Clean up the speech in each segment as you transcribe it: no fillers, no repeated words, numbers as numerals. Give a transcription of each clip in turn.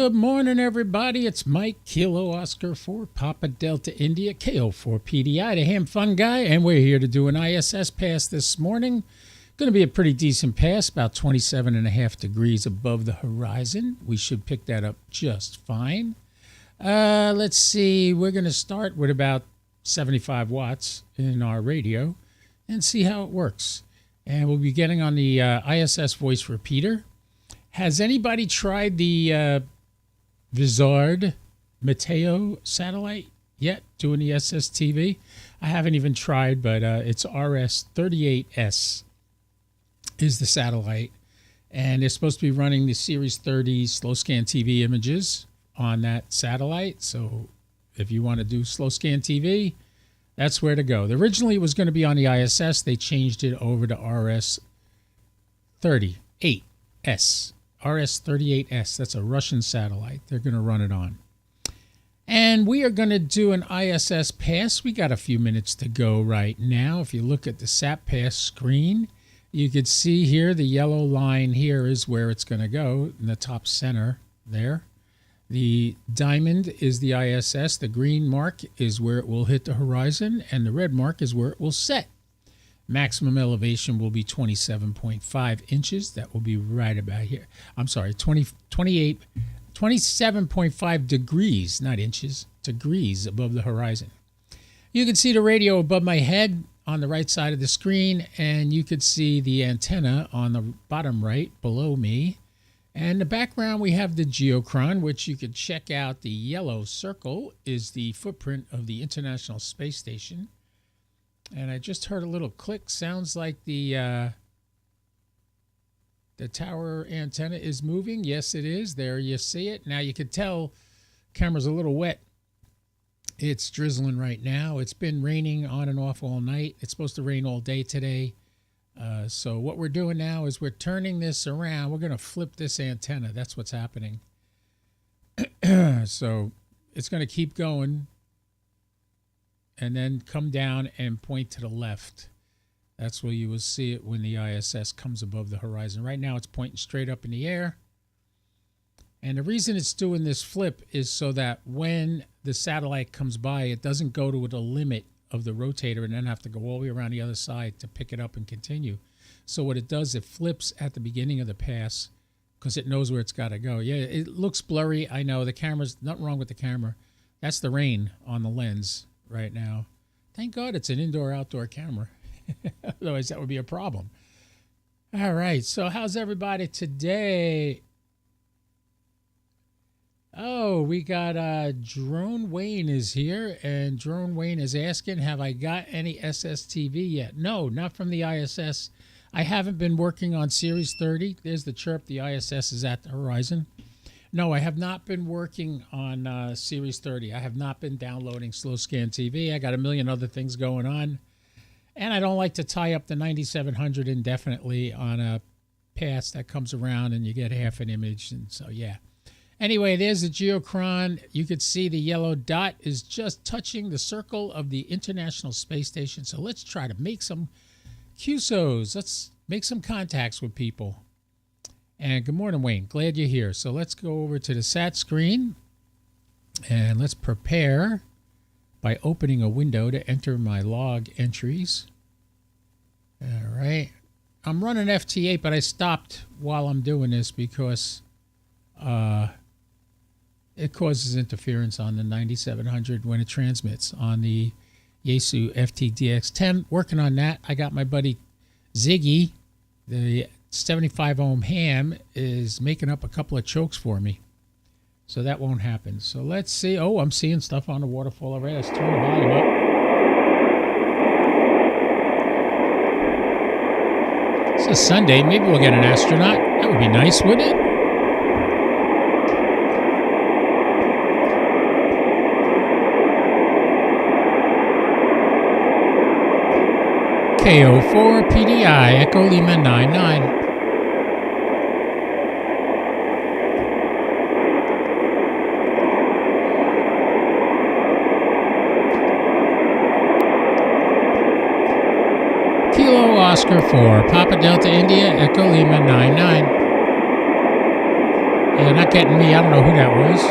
Good morning, everybody. It's Mike, Kilo Oscar 4, Papa Delta India, KO4PDI, the Ham Fun Guy, and we're here to do an ISS pass this morning. Going to be a pretty decent pass, about 27.5 degrees above the horizon. We should pick that up just fine. Let's see. We're going to start with about 75 watts in our radio and see how it works. And we'll be getting on the ISS voice repeater. Has anybody tried the Vizard Mateo satellite yet, doing the SSTV? I haven't even tried, but it's RS-38S is the satellite. And they're supposed to be running the Series 30 slow scan TV images on that satellite. So if you want to do slow scan TV, that's where to go. Originally, it was going to be on the ISS. They changed it over to RS-38S. RS-38S, that's a Russian satellite. They're going to run it on. And we are going to do an ISS pass. We got a few minutes to go right now. If you look at the SAP pass screen, you could see here the yellow line here is where it's going to go in the top center there. The diamond is the ISS. The green mark is where it will hit the horizon, and the red mark is where it will set. Maximum elevation will be 27.5 inches. That will be right about here. I'm sorry, 27.5 degrees, not inches, degrees above the horizon. You can see the radio above my head on the right side of the screen, and you could see the antenna on the bottom right below me. And the background, we have the geochron, which you could check out. The yellow circle is the footprint of the International Space Station. And I just heard a little click. Sounds like the tower antenna is moving. Yes, it is. There you see it. Now you can tell camera's a little wet. It's drizzling right now. It's been raining on and off all night. It's supposed to rain all day today. So what we're doing now is we're turning this around. We're going to flip this antenna. That's what's happening. So it's going to keep going and then come down and point to the left. That's where you will see it when the ISS comes above the horizon. Right now it's pointing straight up in the air. And the reason it's doing this flip is so that when the satellite comes by, it doesn't go to the limit of the rotator and then have to go all the way around the other side to pick it up and continue. So what it does, it flips at the beginning of the pass because it knows where it's got to go. Yeah, it looks blurry. I know the camera's nothing wrong with the camera. That's the rain on the lens right now. Thank God it's an indoor-outdoor camera. Otherwise, that would be a problem. All right, so how's everybody today? Oh, we got Drone Wayne is here, and Drone Wayne is asking, have I got any SSTV yet? No, not from the ISS. I haven't been working on Series 30. There's the chirp, the ISS is at the horizon. No, I have not been working on Series 30. I have not been downloading slow scan TV. I got a million other things going on. And I don't like to tie up the 9700 indefinitely on a pass that comes around and you get half an image. And so, yeah. Anyway, there's the geochron. You could see the yellow dot is just touching the circle of the International Space Station. So let's try to make some QSOs. Let's make some contacts with people. And good morning, Wayne. Glad you're here. So let's go over to the SAT screen and let's prepare by opening a window to enter my log entries. All right. I'm running FT8, but I stopped while I'm doing this because it causes interference on the 9700 when it transmits on the Yaesu FTDX10. Working on that. I got my buddy Ziggy, the 75 ohm ham, is making up a couple of chokes for me. So that won't happen. So let's see. Oh, I'm seeing stuff on the waterfall already. Let's turn the volume up. It's a Sunday. Maybe we'll get an astronaut. That would be nice, wouldn't it? KO4PDI, Echo Lima 99. Kilo Oscar 4, Papa Delta India, Echo Lima 99. Yeah, not getting me. I don't know who that was.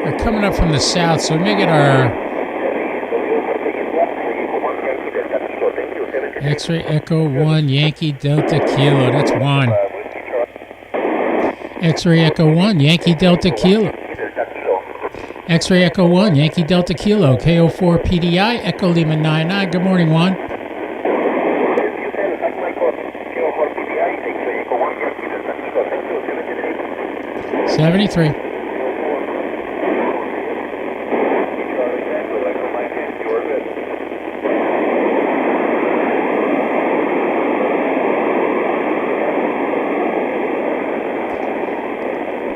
They're coming up from the south, so we may get our X-ray Echo 1 Yankee Delta Kilo. That's 1. X-ray Echo 1 Yankee Delta Kilo. X-ray Echo 1 Yankee Delta Kilo. KO4 PDI Echo Lima 99. Good morning, Juan. 73.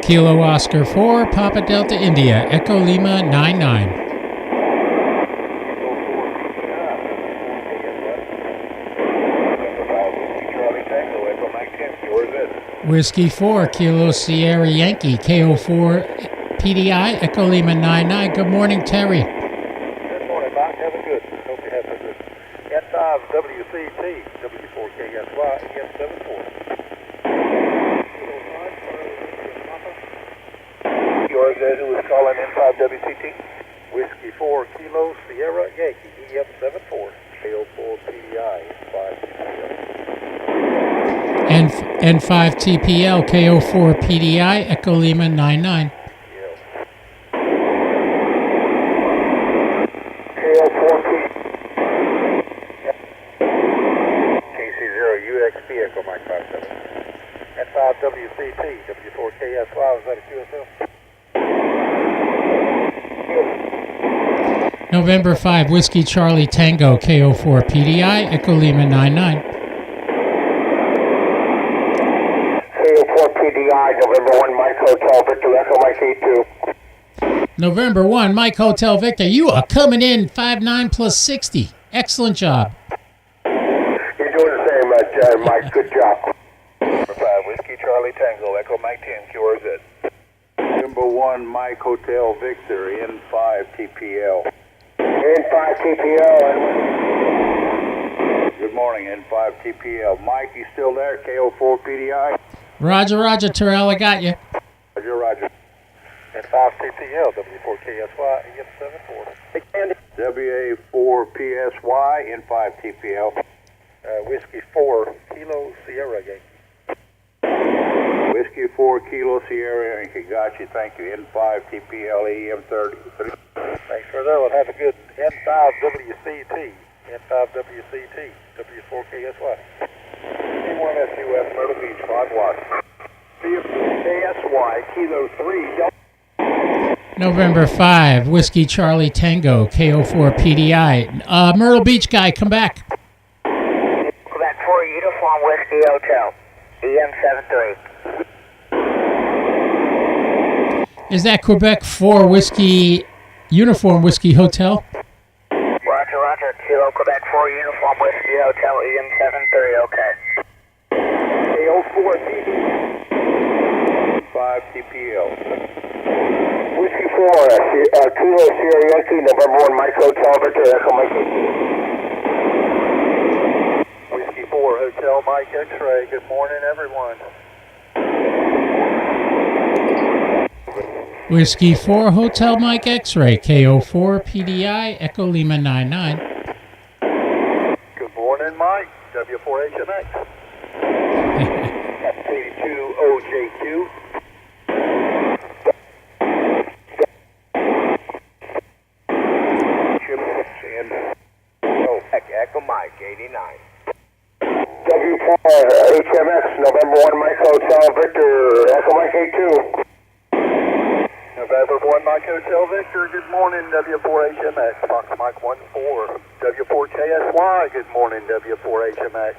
Kilo Oscar 4, Papa Delta India, Echo Lima 99. Whiskey 4, Kilo Sierra Yankee, KO4 PDI, Echo Lima 99. Good morning, Terry. Good morning, Mike. Have a good. Hope you have a good. N5 WCT, W4KSY, EM74. Yours who was calling N5 WCT? Whiskey 4, Kilo Sierra Yankee, EM74, KO4 PDI, N5 TPL, KO4 PDI, Echo Lima 99. KO4 KC0UXP, Echo Mike 57. N5 WCT, W4KSY, was that a QSL? November 5, Whiskey Charlie Tango, KO4 PDI, Echo Lima 99. KO4 PDI, November 1, Mike Hotel, Victor Echo Mike 82. November 1, Mike Hotel Victor, you are coming in 5'9 plus 60. Excellent job. You're doing the same, Mike. Good job. Number 5, Whiskey Charlie Tango, Echo Mike 10, QRZ. Number 1, Mike Hotel Victor, N5 TPL. N5 TPL. Good morning, N5 TPL. Mike, you still there? KO4 PDI? Roger, Terrell, I got you. Roger. N5 TPL, W4KSY, EM74. WA4PSY, N5 TPL. Whiskey 4, Kilo Sierra Yankee. Whiskey 4, Kilo Sierra Yankee. Got you, thank you. N5 TPL, EM30. Thanks for that. We'll have a good N5 WCT. N5 WCT, W4KSY. T1SUS, Myrtle Beach, 5 watts. KSY, Kilo 3. November 5, Whiskey Charlie Tango, KO4 PDI. Myrtle Beach guy, come back. Quebec 4 Uniform Whiskey Hotel, EM73. Is that Quebec 4 Whiskey Uniform Whiskey Hotel? Roger, Kilo Quebec 4 Uniform Whiskey Hotel, EM73, okay. KO4 5 TPL. Whiskey 4, Kilo Sierra Yankee, November 1, Mike Hotel, Victor Echo Mike 18. Whiskey 4, Hotel Mike X-Ray. Good morning, everyone. Whiskey 4 Hotel Mike X-Ray, KO4 PDI, Echo Lima 99. Good morning, Mike. W4HMX. F82OJQ. Echo Mike 89. W4HMX, November 1, Mike Hotel, Victor Echo Mike 82. November 1, Mike Hotel Victor, good morning, W4HMX, Fox Mike 14, W4KSY, good morning, W4HMX.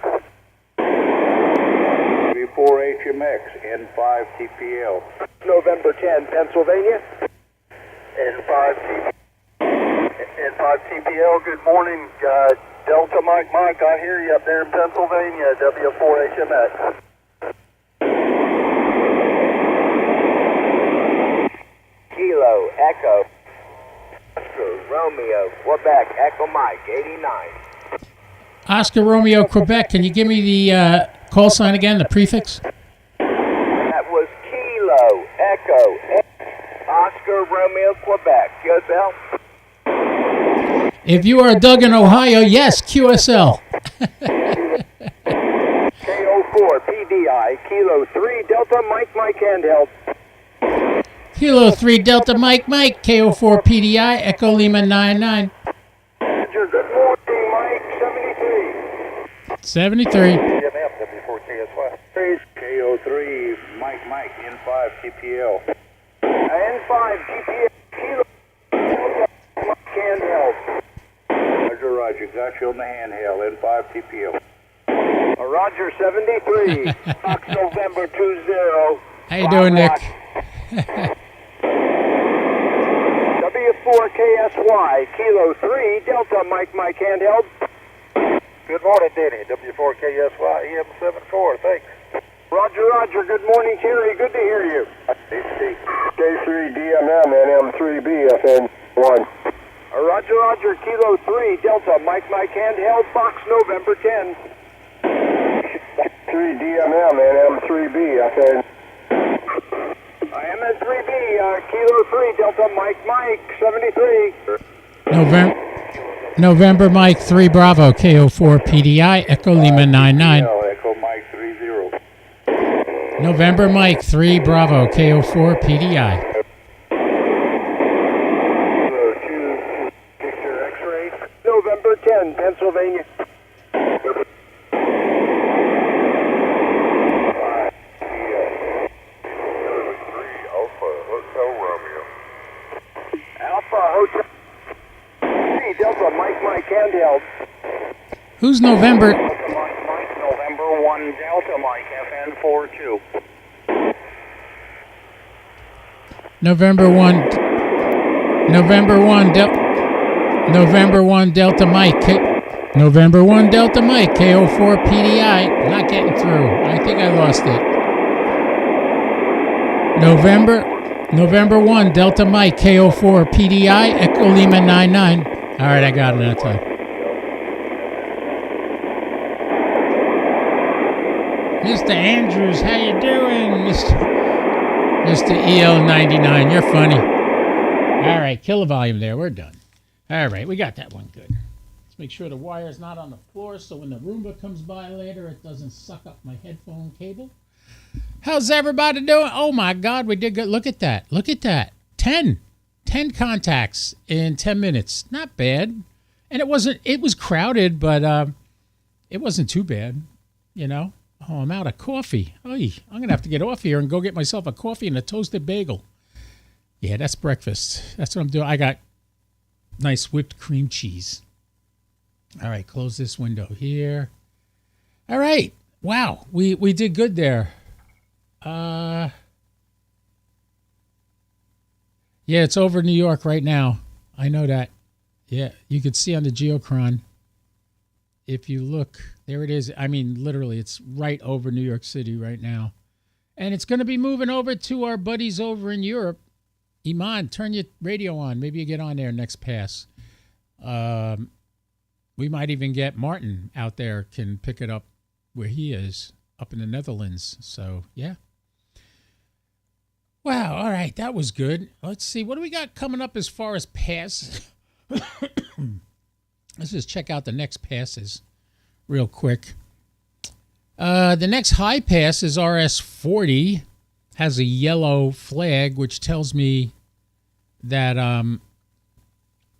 W4HMX, N5 TPL. November 10, Pennsylvania. N5 TPL, good morning, Delta Mike, I hear you up there in Pennsylvania, W4HMX. Kilo, Echo. Oscar, Romeo, Quebec, Echo Mike, 89. Oscar Romeo, Quebec. Can you give me the call sign again, the prefix? That was Kilo, Echo, Oscar Romeo, Quebec. QSL? If you are Doug in Ohio, yes, QSL. KO4, PDI, Kilo 3, Delta, Mike, handheld. Kilo 3 Delta Mike, KO4 PDI, Echo Lima 99. Roger, good morning, Mike, 73. 73. DMM, W4KSY. KO3, Mike, N5, TPL. N5, TPL, Kilo, Delta, Mike, handheld. Roger, got you on the handheld, N5, TPL. Roger, 73, Fox November 20. How you doing, Nick? W4KSY, Kilo 3, Delta, Mike, handheld. Good morning, Denny, W4KSY, EM74, thanks. Roger, good morning, Terry, good to hear you. K3 DMM, NM3B, FN1. Roger, Kilo 3, Delta, Mike, handheld, Fox November 10. 3 DMM, NM3B, FN. MN3B, Kilo 3, Delta, Mike, 73. November Mike 3 Bravo, KO4 PDI, Echo Lima 99. Echo Mike 30. November Mike 3 Bravo, KO4 PDI. Picture X-ray. November 10, Pennsylvania. Alpha Hotel. 3 Delta, Mike, handheld. Who's November? Delta, Mike, November 1 Delta, Mike, FN42. November 1 Delta Mike. November 1 Delta Mike, KO4 PDI. Not getting through. I think I lost it. November 1 Delta Mike, KO4 PDI, Echo Lima 99. All right, I got it that time. Mr. Andrews, how you doing, Mr. EL99? You're funny. All right, kill the volume there. We're done. All right, we got that one good. Let's make sure the wire's not on the floor so when the Roomba comes by later, it doesn't suck up my headphone cable. How's everybody doing? Oh, my God, we did good. Look at that. 10 contacts in 10 minutes. Not bad. And it was crowded, but it wasn't too bad, you know. Oh, I'm out of coffee. Oy, I'm going to have to get off here and go get myself a coffee and a toasted bagel. Yeah, that's breakfast. That's what I'm doing. I got nice whipped cream cheese. All right, close this window here. All right. Wow, we did good there. Yeah, it's over New York right now. I know that. Yeah, you could see on the geochron. If you look, there it is. I mean, literally, it's right over New York City right now. And it's going to be moving over to our buddies over in Europe. Iman, turn your radio on. Maybe you get on there next pass. We might even get Martin out there, can pick it up where he is, up in the Netherlands. So, yeah. Wow, all right, that was good. Let's see, what do we got coming up as far as passes? Let's just check out the next passes real quick. The next high pass is RS-40, has a yellow flag, which tells me that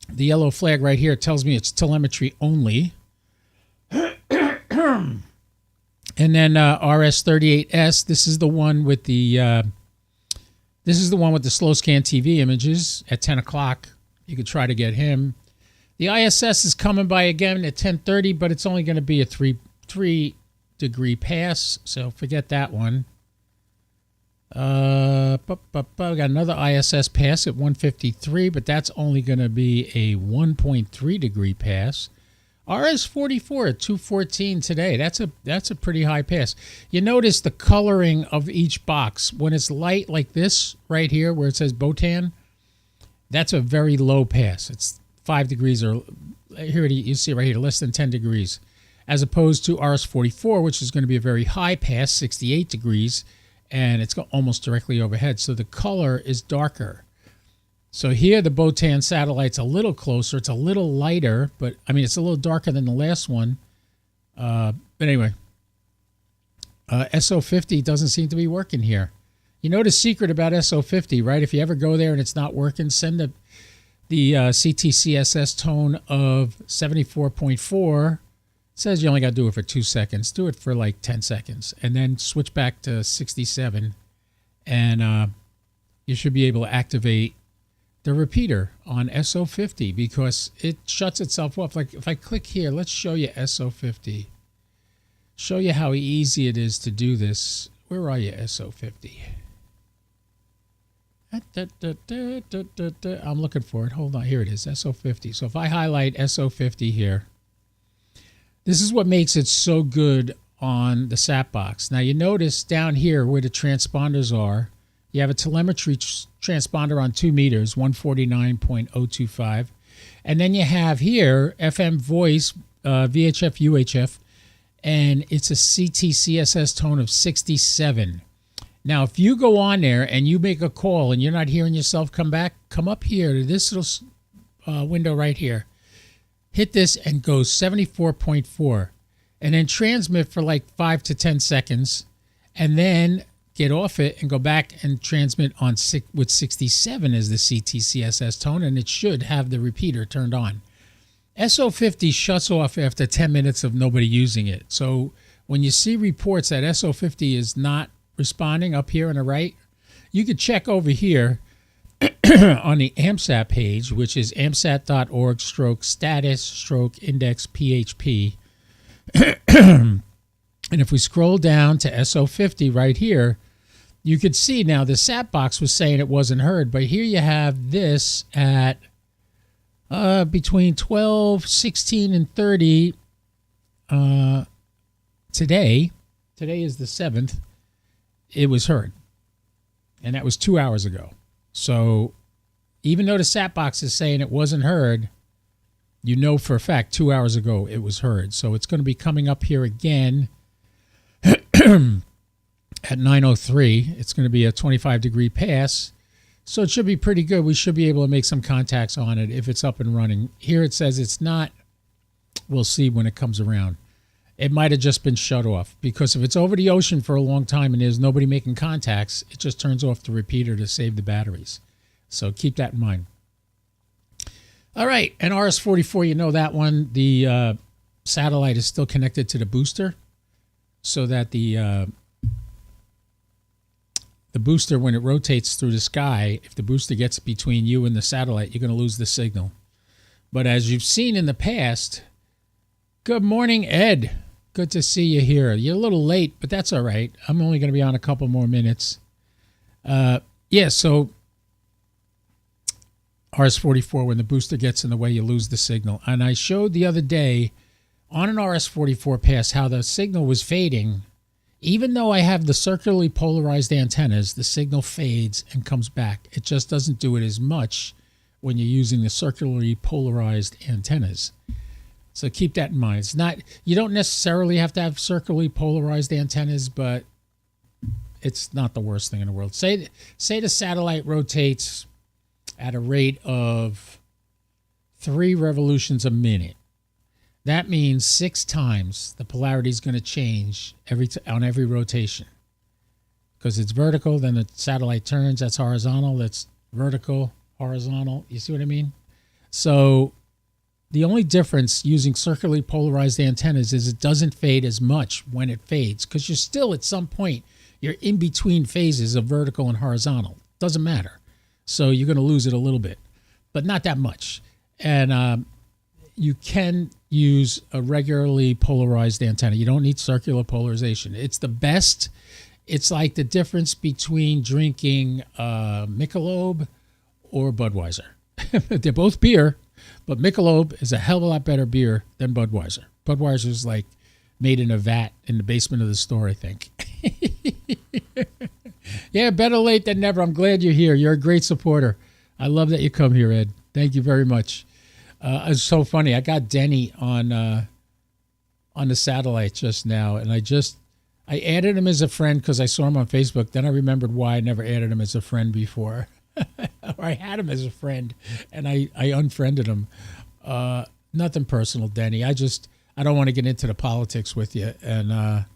the yellow flag right here tells me it's telemetry only. And then RS-38S, this is the one with the slow scan TV images at 10 o'clock. You could try to get him. The ISS is coming by again at 10:30, but it's only going to be a 3 degree pass, so forget that one. We got another ISS pass at 1:53, but that's only going to be a 1.3 degree pass. RS-44 at 2:14 today. That's a pretty high pass. You notice the coloring of each box. When it's light like this right here where it says Botan, That's a very low pass. It's 5 degrees, or here you see right here, less than 10 degrees, as opposed to RS-44, which is going to be a very high pass, 68 degrees, and it's almost directly overhead. So the color is darker. So here the Botan satellite's a little closer. It's a little lighter, but I mean, it's a little darker than the last one. But anyway, SO50 doesn't seem to be working here. You know the secret about SO50, right? If you ever go there and it's not working, send the CTCSS tone of 74.4. It says you only got to do it for 2 seconds. Do it for like 10 seconds. And then switch back to 67. And you should be able to activate the repeater on SO50 because it shuts itself off. Like if I click here, let's show you SO50. Show you how easy it is to do this. Where are you, SO50? I'm looking for it. Hold on. Here it is, SO50. So if I highlight SO50 here, this is what makes it so good on the SAT box. Now you notice down here where the transponders are, you have a telemetry transponder on 2 meters, 149.025. And then you have here FM voice, VHF, UHF, and it's a CTCSS tone of 67. Now, if you go on there and you make a call and you're not hearing yourself come up here to this little window right here. Hit this and go 74.4 and then transmit for like 5 to 10 seconds and then get off it and go back and transmit on with 67 as the CTCSS tone, and it should have the repeater turned on. SO50 shuts off after 10 minutes of nobody using it. So when you see reports that SO50 is not responding up here on the right, you could check over here on the AMSAT page, which is amsat.org/status/index PHP. And if we scroll down to SO50 right here, you could see now the SAT box was saying it wasn't heard, but here you have this at between 12, 16, and 30 today. Today is the 7th. It was heard. And that was 2 hours ago. So even though the SAT box is saying it wasn't heard, you know for a fact 2 hours ago it was heard. So it's going to be coming up here again at 9:03. It's going to be a 25-degree pass. So it should be pretty good. We should be able to make some contacts on it if it's up and running. Here it says it's not. We'll see when it comes around. It might have just been shut off because if it's over the ocean for a long time and there's nobody making contacts, it just turns off the repeater to save the batteries. So keep that in mind. All right, and RS-44, you know that one. The satellite is still connected to the booster so that the booster, when it rotates through the sky, if the booster gets between you and the satellite, you're going to lose the signal. But as you've seen in the past, good morning, Ed. Good to see you here. You're a little late, but that's all right. I'm only going to be on a couple more minutes. So RS-44, when the booster gets in the way, you lose the signal. And I showed the other day on an RS-44 pass how the signal was fading. Even though I have the circularly polarized antennas, the signal fades and comes back. It just doesn't do it as much when you're using the circularly polarized antennas. So keep that in mind. It's not, you don't necessarily have to have circularly polarized antennas, but it's not the worst thing in the world. Say the satellite rotates at a rate of 3 revolutions a minute. That means 6 times the polarity is going to change on every rotation. Because it's vertical, then the satellite turns. That's horizontal. That's vertical, horizontal. You see what I mean? So the only difference using circularly polarized antennas is it doesn't fade as much when it fades. Because you're still, at some point, you're in between phases of vertical and horizontal. Doesn't matter. So you're going to lose it a little bit, but not that much. And you can use a regularly polarized antenna. You don't need circular polarization. It's the best. It's like the difference between drinking Michelob or Budweiser. They're both beer, but Michelob is a hell of a lot better beer than Budweiser. Budweiser's like made in a vat in the basement of the store, I think. Yeah, better late than never. I'm glad you're here. You're a great supporter. I love that you come here, Ed. Thank you very much. It's so funny. I got Denny on the satellite just now, and I added him as a friend because I saw him on Facebook. Then I remembered why I never added him as a friend before. Or I had him as a friend, and I unfriended him. Nothing personal, Denny. I don't want to get into the politics with you. And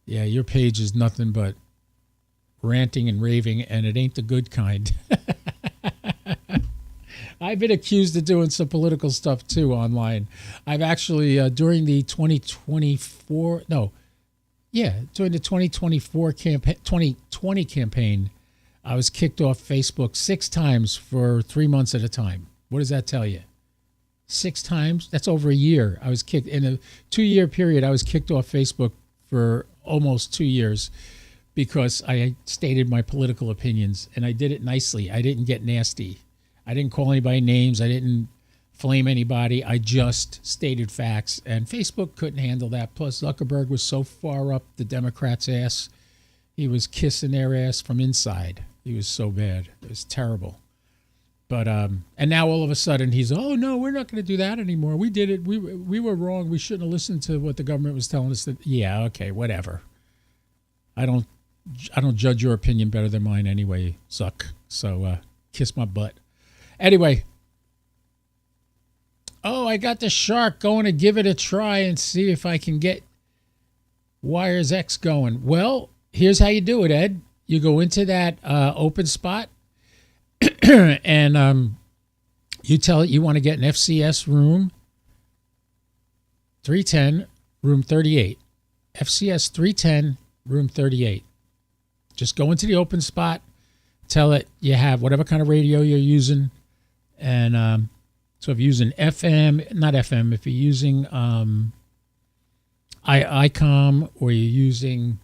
yeah, your page is nothing but ranting and raving, and it ain't the good kind. I've been accused of doing some political stuff too online. I've actually during the 2024 campaign, 2020 campaign, I was kicked off Facebook 6 times for 3 months at a time. What does that tell you? 6 times? That's over a year. I was kicked in a 2-year period. I was kicked off Facebook for almost 2 years because I stated my political opinions, and I did it nicely. I didn't get nasty. I didn't call anybody names. I didn't flame anybody. I just stated facts, and Facebook couldn't handle that. Plus, Zuckerberg was so far up the Democrats' ass. He was kissing their ass from inside. He was so bad. It was terrible. But and now all of a sudden he's, oh no, we're not going to do that anymore. We did it. We were wrong. We shouldn't have listened to what the government was telling us. That yeah, okay, whatever. I don't judge your opinion better than mine anyway, Zuck. So kiss my butt. Anyway. Oh, I got the Shark, going to give it a try and see if I can get Wires X going. Well, here's how you do it, Ed. You go into that open spot and you tell it you want to get an FCS room 310, room 38. FCS 310, room 38. Just go into the open spot, tell it you have whatever kind of radio you're using, and so if you're using FM, not FM, if you're using ICOM or you're using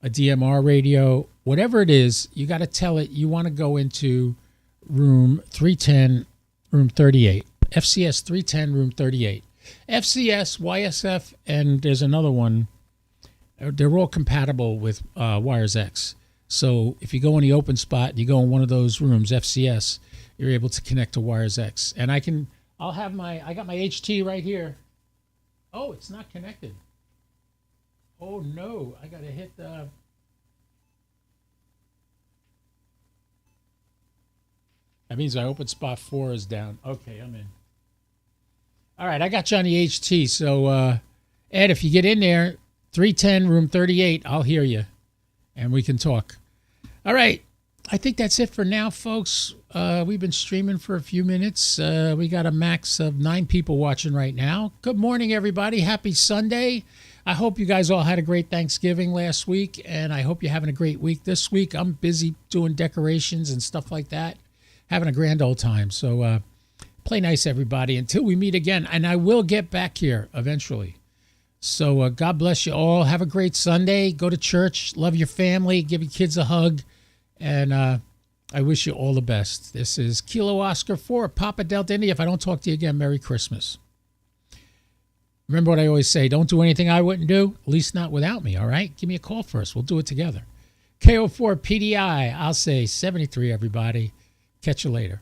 a DMR radio, whatever it is, you got to tell it you want to go into room 310, room 38. FCS 310, room 38. FCS, YSF, and there's another one. They're all compatible with Wires X. So if you go in the open spot, you go in one of those rooms, FCS, you're able to connect to Wires X. And I got my HT right here. Oh, it's not connected. Oh no, I got to hit the... That means my open spot 4 is down. Okay, I'm in. All right, I got you on the HT. So, Ed, if you get in there, 310, room 38, I'll hear you. And we can talk. All right. I think that's it for now, folks. We've been streaming for a few minutes. We got a max of 9 people watching right now. Good morning, everybody. Happy Sunday. I hope you guys all had a great Thanksgiving last week, and I hope you're having a great week this week. I'm busy doing decorations and stuff like that, having a grand old time. So play nice, everybody, until we meet again. And I will get back here eventually. So God bless you all. Have a great Sunday. Go to church. Love your family. Give your kids a hug. And I wish you all the best. This is Kilo Oscar 4, Papa Delta India. If I don't talk to you again, Merry Christmas. Remember what I always say, don't do anything I wouldn't do, at least not without me, all right? Give me a call first. We'll do it together. KO4 PDI, I'll say 73, everybody. Catch you later.